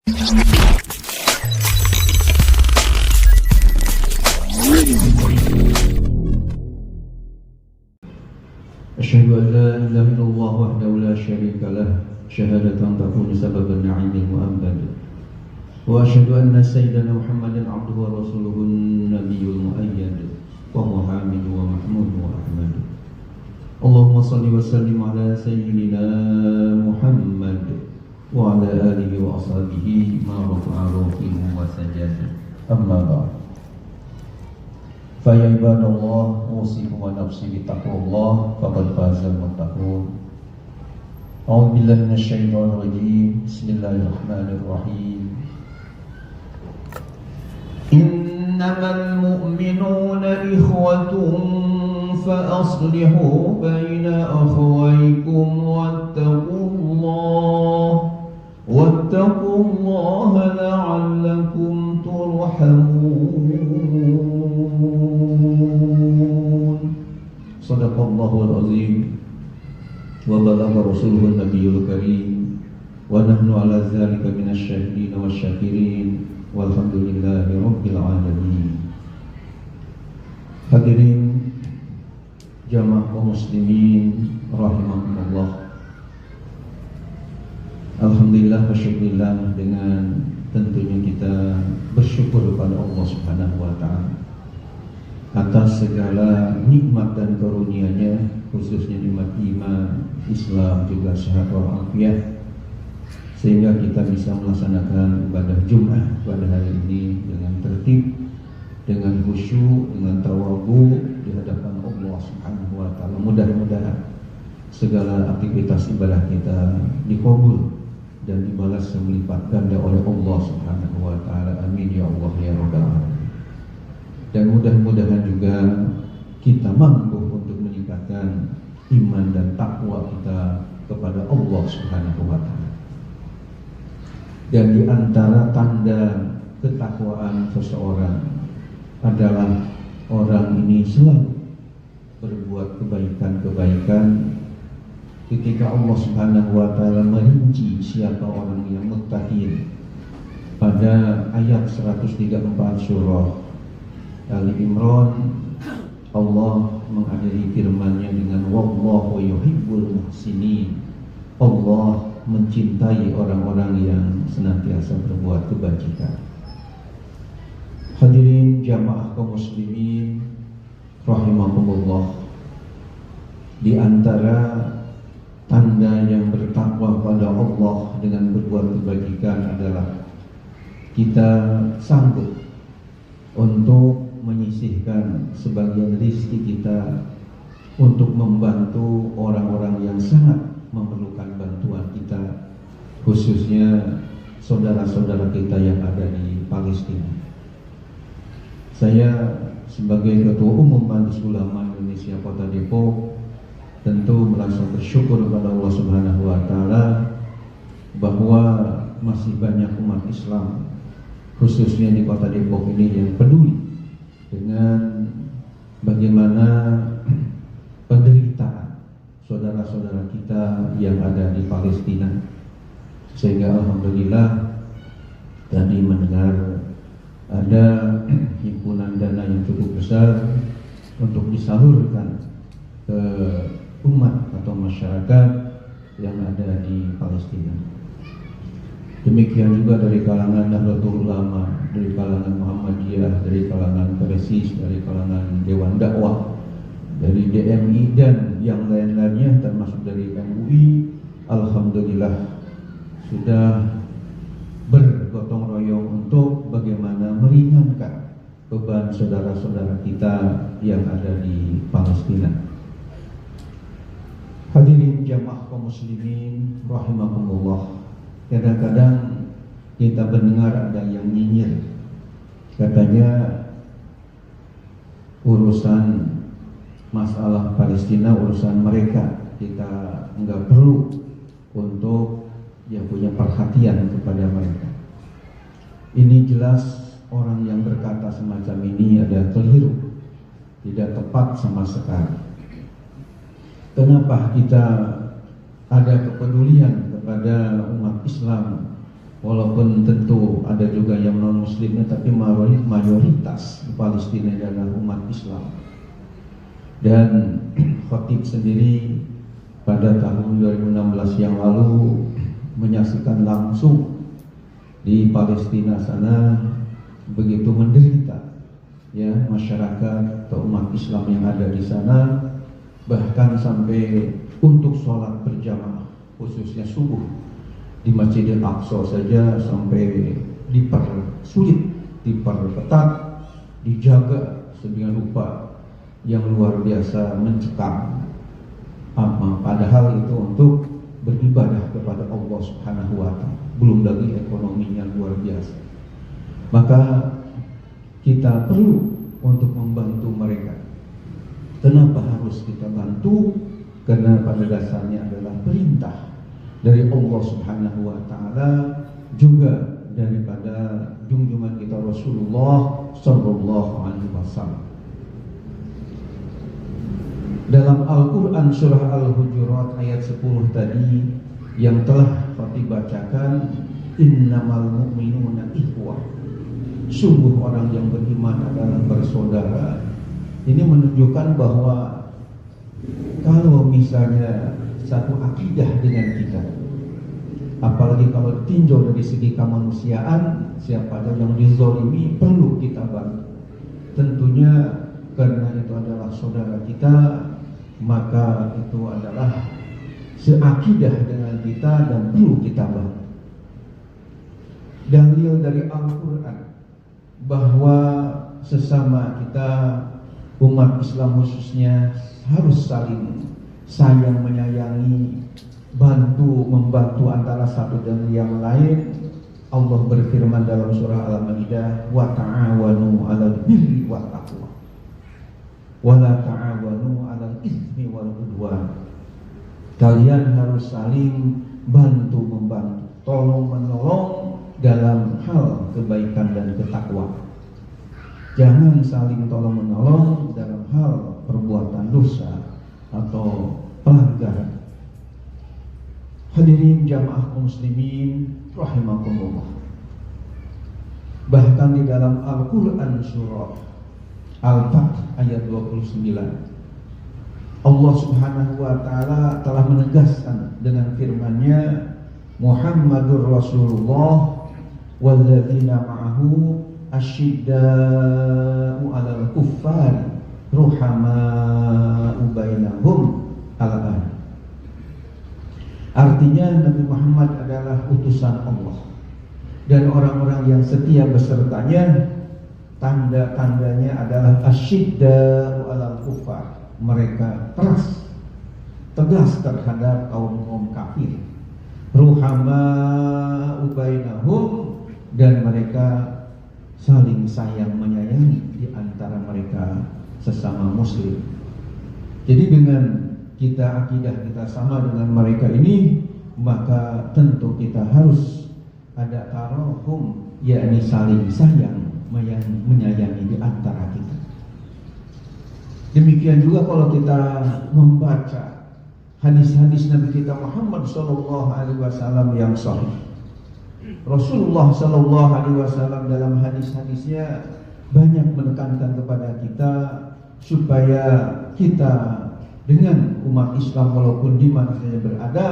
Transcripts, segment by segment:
أشهد أن لا إله إلا الله وحده لا شريك له شهادة تكون سبب النعيم المؤبد وأشهد أن سيدنا محمدا عبده ورسوله النبي المؤيد وهو حامد ومحمود وأحمد اللهم صل وسلم على سيدنا محمد وعلى آله وأصحابه ما رفع روحه وسجد أما بعد فيا عباد الله أوصيكم ونفسي بتقوى الله فقد فاز المتقون أعوذ بالله من الشيطان الرجيم بسم الله الرحمن الرحيم إنما المؤمنون إخوة فأصلحوا بين أخويكم واتقوا الله لعلكم ترحمون صدق الله العظيم وبلغ رسوله النبي الكريم ونحن على ذلك من الشاهدين والشاكرين والحمد لله رب العالمين. Hadirin jamaah kaum muslimin rahimakumullah. Alhamdulillah wa syukurillah, dengan tentunya kita bersyukur kepada Allah Subhanahu wa taala atas segala nikmat dan karunia-Nya, khususnya nikmat iman, Islam, juga sehat walafiat, sehingga kita bisa melaksanakan ibadah Jumat pada hari ini dengan tertib, dengan khusyuk, dengan tawadhu di hadapan Allah Subhanahu wa taala. Mudah-mudahan segala aktivitas ibadah kita dikabul dan dibalas melipat ganda oleh Allah Subhanahu wa taala. Amin ya Allah ya rabbal alamin. Dan mudah-mudahan juga kita mampu untuk meningkatkan iman dan takwa kita kepada Allah Subhanahu wa taala. Dan di antara tanda ketakwaan seseorang adalah orang ini selalu berbuat kebaikan-kebaikan. Ketika Allah Subhanahu wa taala merinci siapa orang yang muttaqin pada ayat 134 surah Ali Imran, Allah mengakhiri firman-Nya dengan wallahu yuhibbul muhsinin. Allah mencintai orang-orang yang senantiasa berbuat kebajikan. Hadirin jamaah kaum muslimin rahimakumullah, di antara tanda yang bertakwa pada Allah dengan berbuat kebajikan adalah kita sanggup untuk menyisihkan sebagian rezeki kita untuk membantu orang-orang yang sangat memerlukan bantuan kita, khususnya saudara-saudara kita yang ada di Palestina. Saya sebagai Ketua Umum Majelis Ulama Indonesia Kota Depok tentu merasa bersyukur kepada Allah Subhanahu wa taala bahwa masih banyak umat Islam khususnya di Kota Depok ini yang peduli dengan bagaimana penderitaan saudara-saudara kita yang ada di Palestina. Sehingga alhamdulillah tadi mendengar ada himpunan dana yang cukup besar untuk disalurkan ke umat atau masyarakat yang ada di Palestina. Demikian juga dari kalangan Nahdlatul Ulama, dari kalangan Muhammadiyah, dari kalangan Persis, dari kalangan Dewan Dakwah, dari DMI dan yang lain-lainnya termasuk dari MUI. Alhamdulillah sudah bergotong royong untuk bagaimana meringankan beban saudara-saudara kita yang ada di Palestina. Hadirin jamaah kaum muslimin rahimakumullah, kadang-kadang kita mendengar ada yang nyinyir, katanya urusan masalah Palestina urusan mereka, kita enggak perlu untuk yang punya perhatian kepada mereka. Ini jelas orang yang berkata semacam ini ada keliru, tidak tepat sama sekali. Kenapa kita ada kepedulian kepada umat Islam, walaupun tentu mayoritas di Palestina adalah umat Islam. Dan khatib sendiri pada tahun 2016 yang lalu menyaksikan langsung di Palestina sana begitu menderita ya masyarakat atau umat Islam yang ada di sana, bahkan sampai untuk sholat berjamaah khususnya subuh di Masjidil Aqsa saja sampai dipersulit, diperketat, dijaga sedemikian rupa yang luar biasa mencekam. Padahal itu untuk beribadah kepada Allah Subhanahu wa Ta'ala, belum lagi ekonominya luar biasa. Maka kita perlu untuk membantu mereka. Kenapa harus kita bantu? Karena pada dasarnya adalah perintah dari Allah Subhanahu wa Ta'ala, juga daripada junjungan kita Rasulullah sallallahu alaihi wasallam. Dalam Al-Quran surah Al-Hujurat ayat 10 tadi yang telah Fatih bacakan, innamal mu'minuna ikhwah, sungguh orang yang beriman adalah bersaudara. Ini menunjukkan bahwa kalau misalnya satu akidah dengan kita, apalagi kalau tinjau dari segi kemanusiaan, siapa ada yang dizalimi perlu kita bantu. Tentunya karena itu adalah saudara kita, maka itu adalah seakidah dengan kita dan perlu kita bantu. Dalil dari Al-Quran bahwa sesama kita umat Islam khususnya harus saling sayang menyayangi, membantu antara satu dan yang lain. Allah berfirman dalam surah Al-Maidah, wa ta'awanu 'alal birri wat taqwa wa la ta'awanu 'alal itsmi wal 'udwan. Kalian harus saling bantu membantu, tolong menolong dalam hal kebaikan dan ketakwaan. Jangan saling tolong menolong dalam hal perbuatan dosa atau pelanggaran. Hadirin jamaah muslimin rahimakumullah. Bahkan di dalam Al-Quran surah Al-Fath ayat 29, Allah Subhanahu wa Ta'ala telah menegaskan dengan firman-Nya, Muhammadur Rasulullah walladzina ma'ahu asyidda'u 'alal kuffari ruhama'u bainahum al-an. Artinya Nabi Muhammad adalah utusan Allah, dan orang-orang yang setia besertanya tanda-tandanya adalah asyidda'u 'alal kuffar, mereka tegas terhadap kaum kafir, ruhama'u bainahum, dan mereka saling sayang menyayangi di antara mereka sesama muslim. Jadi dengan kita akidah kita sama dengan mereka ini, maka tentu kita harus ada tarahum, yakni saling sayang menyayangi di antara kita. Demikian juga kalau kita membaca hadis-hadis Nabi kita Muhammad SAW yang sahih. Rasulullah SAW dalam hadis-hadisnya banyak menekankan kepada kita supaya kita dengan umat Islam walaupun di mana saja berada,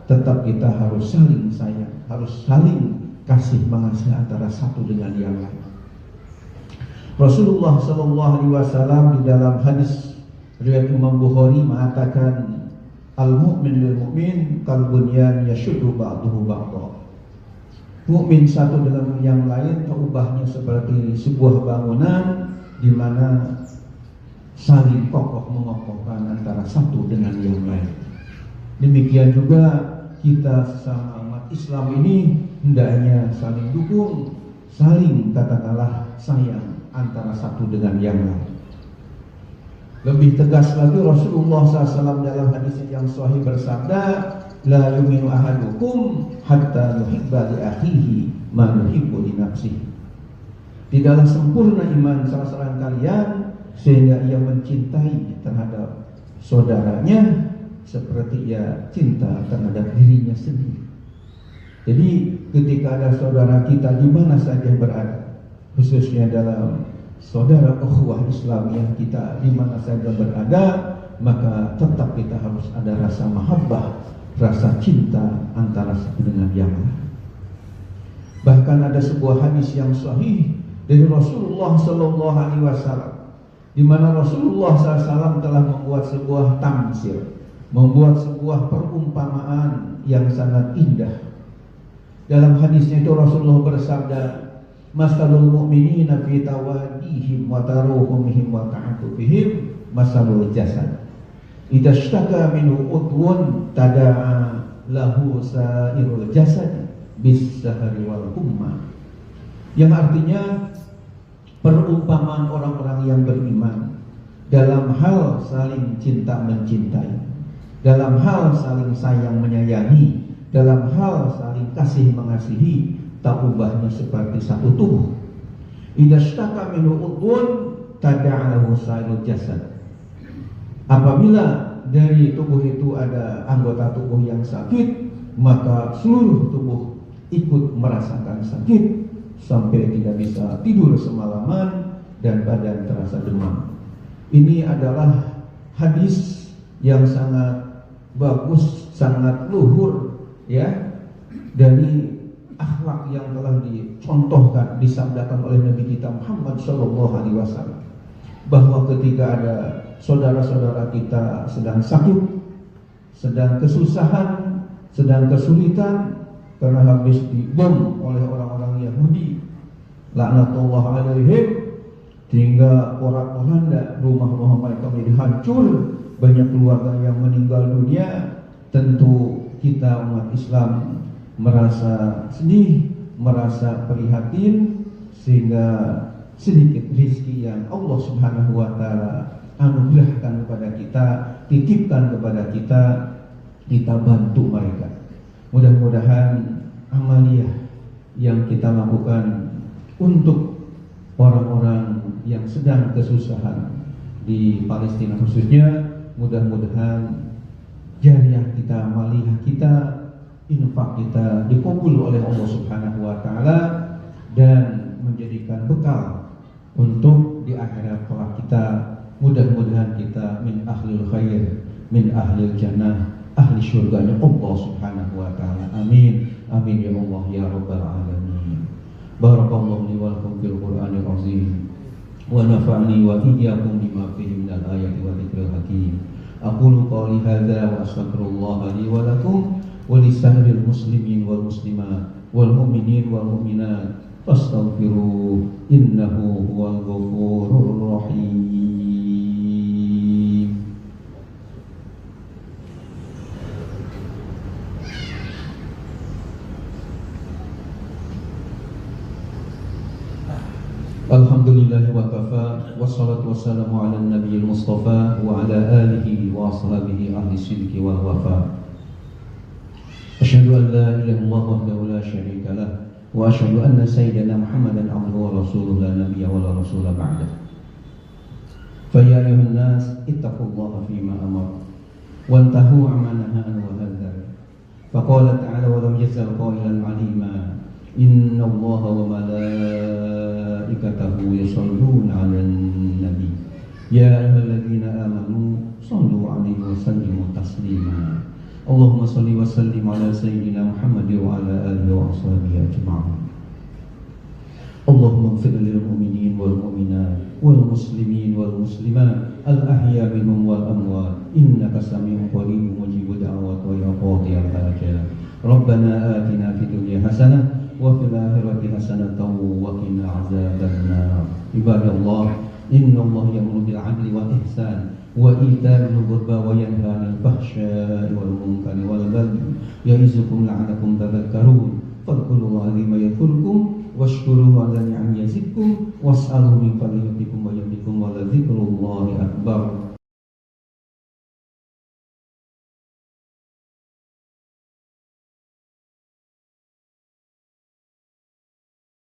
tetap kita harus saling sayang, harus saling kasih mengasihi antara satu dengan yang lain. Rasulullah SAW di dalam hadis riwayat Imam Bukhari mengatakan, al-mu'min lil mu'min kal bunyan yashuddu ba'duhu ba'dha. Mukmin satu dengan yang lain terubahnya seperti sebuah bangunan di mana saling kokoh mengokohkan antara satu dengan yang lain. Demikian juga kita sesama umat Islam ini hendaknya saling dukung, saling katakanlah sayang antara satu dengan yang lain. Lebih tegas lagi Rasulullah SAW dalam hadis yang sahih bersabda, la yu'minu ahadukum hatta yuhibba li akhihi ma yuhibbu li nafsihi. Tidaklah sempurna iman salah seorang kalian sehingga ia mencintai terhadap saudaranya seperti ia cinta terhadap dirinya sendiri. Jadi ketika ada saudara kita di mana saja berada, khususnya dalam saudara ukhuwah Islamiyah kita di mana saja berada, maka tetap kita harus ada rasa mahabbah, rasa cinta antara satu dengan yang lain. Bahkan ada sebuah hadis yang sahih dari Rasulullah Sallallahu Alaihi Wasallam, di mana Rasulullah SAW telah membuat sebuah tamsil, membuat sebuah perumpamaan yang sangat indah. Dalam hadisnya itu Rasulullah bersabda, "Masalul mu'minina fi tawadihim wa taruhumihim wa ta'atufihim masalul jasad. Idza ishtaka minhu udwun tada'a lahu sa'irul jasad bis-sahari wal humma." Yang artinya perumpamaan orang-orang yang beriman dalam hal saling cinta mencintai, dalam hal saling sayang menyayangi, dalam hal saling kasih mengasihi, tak ubahnya seperti satu tubuh. Idza ishtaka minhu udwun tada'a lahu sa'irul jasad. Apabila dari tubuh itu ada anggota tubuh yang sakit, maka seluruh tubuh ikut merasakan sakit sampai tidak bisa tidur semalaman dan badan terasa demam. Ini adalah hadis yang sangat bagus, sangat luhur, ya, dari akhlak yang telah dicontohkan, disabdakan oleh Nabi kita Muhammad Sallallahu Alaihi Wasallam, bahwa ketika ada saudara-saudara kita sedang sakit, sedang kesusahan, sedang kesulitan karena habis dibom oleh orang-orang Yahudi, laknatullah alaihim, sehingga porak-poranda rumah-rumah mereka menjadi hancur, banyak keluarga yang meninggal dunia. Tentu kita umat Islam merasa sedih, merasa prihatin, sehingga sedikit rizki yang Allah Subhanahu wa Ta'ala anugerahkan kepada kita, titipkan kepada kita, kita bantu mereka. Mudah-mudahan amaliyah yang kita lakukan untuk orang-orang yang sedang kesusahan di Palestina khususnya, mudah-mudahan jariah kita, amaliyah kita, infak kita dikabul oleh Allah Subhanahu wa Ta'ala dan menjadikan bekal untuk di akhirat kelak kita. Mudah-mudahan kita min ahlil khair, min ahlil jannah, ahli syurganya Allah Subhanahu wa Ta'ala. Amin, amin ya Allah ya Rabbal Alamin. Barakallahu li wa lakum fil Qur'anil azim wa nafa'ni wa iyyakum bima fihi minal ayati wa dzikril hakim. Aqulu qawli hadza wa astaghfirullah li wa lakum wa lisa'iril muslimin wal muslimat wal mu'minin wal mu'minat fastaghfiruh innahu huwal ghafurur rahim. Alhamdulillah wa kafa, wassalatu wassalamu ala nabiyil mustafa wa ala alihi wa ashabihi ahli sidqi wal wafa. Asyhadu an la ilaha illallah wahdahu la syarika lah wa asyhadu anna sayyidana Muhammadan abduhu wa rasuluhu la nabiyya wa la rasula ba'dah. Fa ya ayyuhan nas ittaqullaha fima amara wantahu amma nahaa wa hadzar. Fa qala ta'ala wa lam yazal qailan 'alima inna allaha wa malaikatahu yusalluna 'alan nabi ya ayyuhalladzina amanu sallu 'alaihi wa sallimu taslima. Allahumma salli wa sallim ala sayyidina Muhammad wa ala alihi wa ashabihi ajma'in. Allahumma ighfir lil mu'minin wal mu'minat wal muslimin wal muslimat al ahya minhum wal amwat innaka sami'un qaribun mujibud da'wat wa ya qadiyal hajat. Rabbana atina fid dunya hasanah wa fil akhirati hasanatan wa qina adzabannar. Ibadallah, innallaha ya'muru bil 'adli wal ihsan wa ita'i dzil qurba wa yanha 'anil fahsya'i wal munkari wal baghi ya'izukum la'allakum tadhakkarun. Fadhkurullaha 'azima yadhkurkum washkuruhu 'ala ni'amihi yazidkum was'aluhu min fadlihi wa yumtikum wa la dzikrullahi akbar.